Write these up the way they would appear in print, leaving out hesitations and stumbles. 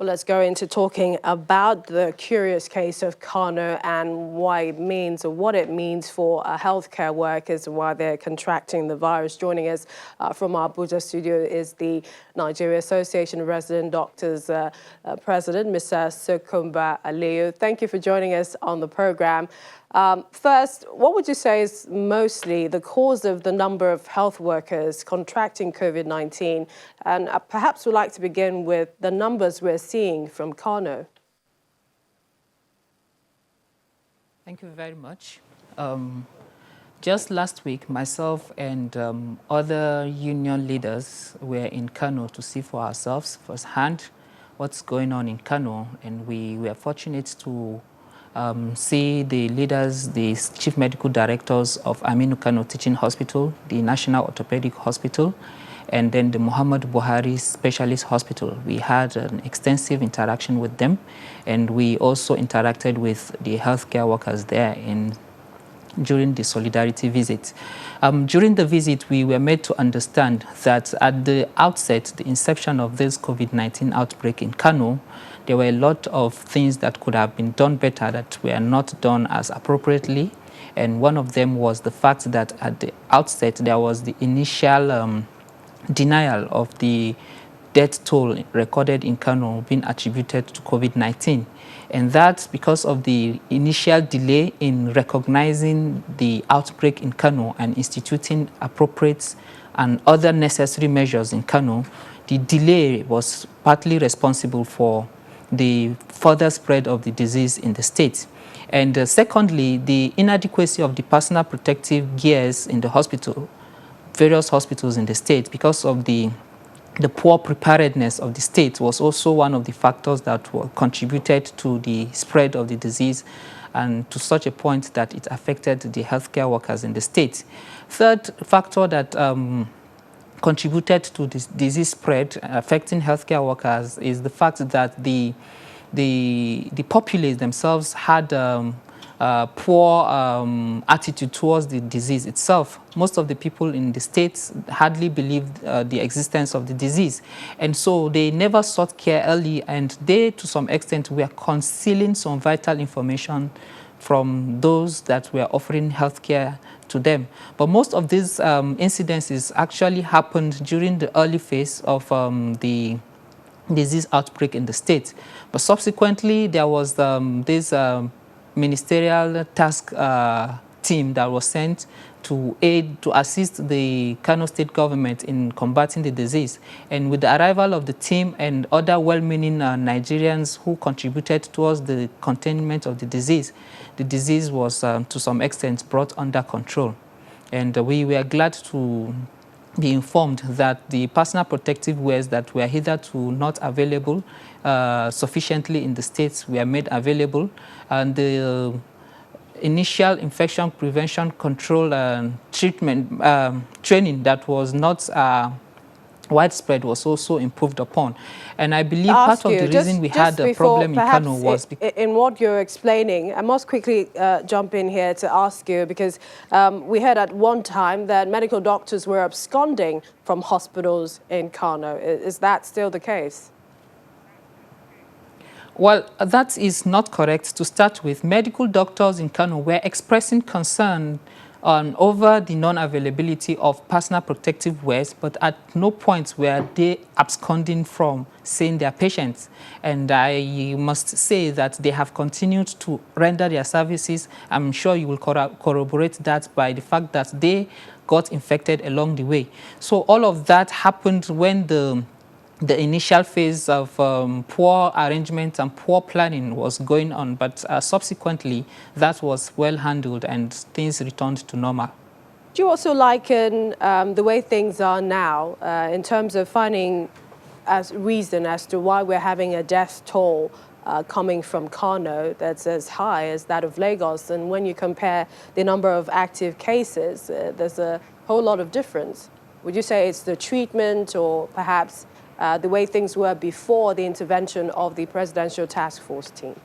Well, let's go into talking about the curious case of Kano and why it means or what it means for healthcare workers and why they're contracting the virus. Joining us from our Abuja studio is the Nigeria Association of Resident Doctors President, Mr. Sokumba Aliyu. Thank you for joining us on the program. First, what would you say is mostly the cause of the number of health workers contracting COVID-19? And perhaps we'd like to begin with the numbers we're seeing from Kano. Thank you very much. Just last week, myself and other union leaders were in Kano to see for ourselves firsthand what's going on in Kano, and we were fortunate to see the leaders, the chief medical directors of Aminu Kano Teaching Hospital, the National Orthopedic Hospital, and then the Muhammad Buhari Specialist Hospital. We had an extensive interaction with them, and we also interacted with the healthcare workers there during the solidarity visit. During the visit, we were made to understand that at the outset, the inception of this COVID-19 outbreak in Kano, there were a lot of things that could have been done better that were not done as appropriately. And one of them was the fact that at the outset, there was the initial denial of the death toll recorded in Kano being attributed to COVID-19. And that's because of the initial delay in recognizing the outbreak in Kano and instituting appropriate and other necessary measures in Kano. The delay was partly responsible for the further spread of the disease in the state. And secondly, the inadequacy of the personal protective gears in the hospital, various hospitals in the state, because of the poor preparedness of the state, was also one of the factors that contributed to the spread of the disease, and to such a point that it affected the healthcare workers in the state. Third factor that contributed to this disease spread affecting healthcare workers is the fact that the populace themselves had poor attitude towards the disease itself. Most of the people in the states hardly believed the existence of the disease, and so they never sought care early, and they, to some extent, were concealing some vital information from those that were offering healthcare to them. But most of these incidences actually happened during the early phase of the disease outbreak in the state. But subsequently, there was this ministerial task team that was sent to assist the Kano state government in combating the disease. And with the arrival of the team and other well-meaning Nigerians who contributed towards the containment of the disease was to some extent brought under control. And we were glad to be informed that the personal protective wears that were hitherto not available sufficiently in the states were made available, and the initial infection prevention control and treatment training that was not widespread was also improved upon. And I believe part of the reason we had a problem in Kano was in what you're explaining. I must quickly jump in here to ask you, because we heard at one time that medical doctors were absconding from hospitals in Kano. Is that still the case? Well, that is not correct. To start with, medical doctors in Kano were expressing concern over the non-availability of personal protective wears, but at no point were they absconding from seeing their patients. And I must say that they have continued to render their services. I'm sure you will corroborate that by the fact that they got infected along the way. So all of that happened when the initial phase of poor arrangement and poor planning was going on, but subsequently that was well handled and things returned to normal. Do you also liken the way things are now in terms of finding as reason as to why we're having a death toll coming from Kano that's as high as that of Lagos? And when you compare the number of active cases, there's a whole lot of difference. Would you say it's the treatment, or perhaps the way things were before the intervention of the Presidential Task Force team?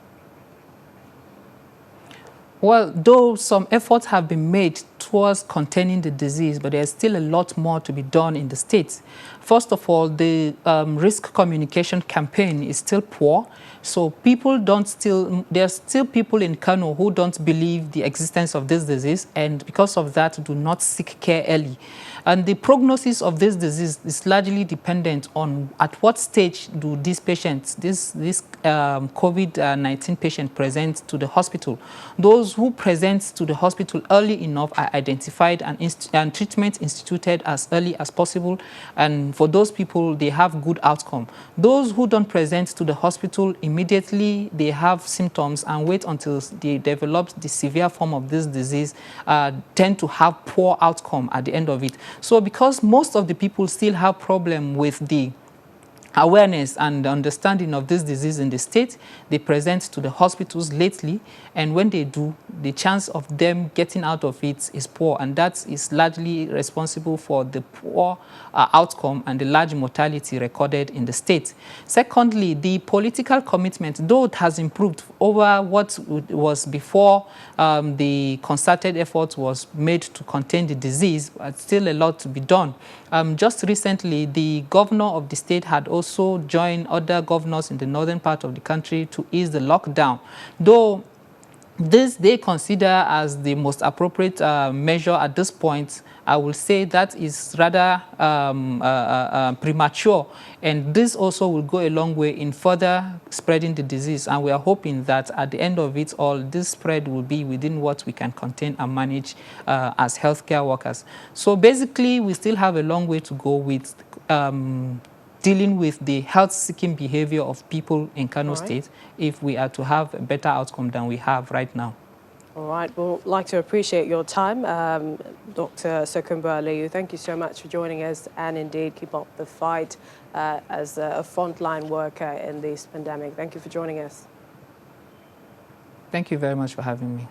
Well, though some efforts have been made towards containing the disease, but there's still a lot more to be done in the states. First of all, the risk communication campaign is still poor. So there's still people in Kano who don't believe the existence of this disease, and because of that do not seek care early. And the prognosis of this disease is largely dependent on at what stage do these patients, this COVID-19 patient present to the hospital. Those who present to the hospital early enough are identified and treatment instituted as early as possible. And for those people, they have good outcome. Those who don't present to the hospital immediately, they have symptoms and wait until they develop the severe form of this disease, tend to have poor outcome at the end of it. So because most of the people still have problem with the awareness and understanding of this disease in the state, they present to the hospitals lately, and when they do, the chance of them getting out of it is poor, and that is largely responsible for the poor outcome and the large mortality recorded in the state. Secondly, the political commitment, though it has improved over what was before the concerted effort was made to contain the disease, but still a lot to be done. Just recently, the governor of the state had also joined other governors in the northern part of the country to ease the lockdown, though this they consider as the most appropriate measure at this point. I will say that is rather premature, and this also will go a long way in further spreading the disease, and we are hoping that at the end of it all, this spread will be within what we can contain and manage as healthcare workers. So basically, we still have a long way to go with dealing with the health-seeking behavior of people in Kano State if we are to have a better outcome than we have right now. All right, we'd like to appreciate your time, Dr. Sokumba Aliyu. Thank you so much for joining us, and indeed keep up the fight as a frontline worker in this pandemic. Thank you for joining us. Thank you very much for having me.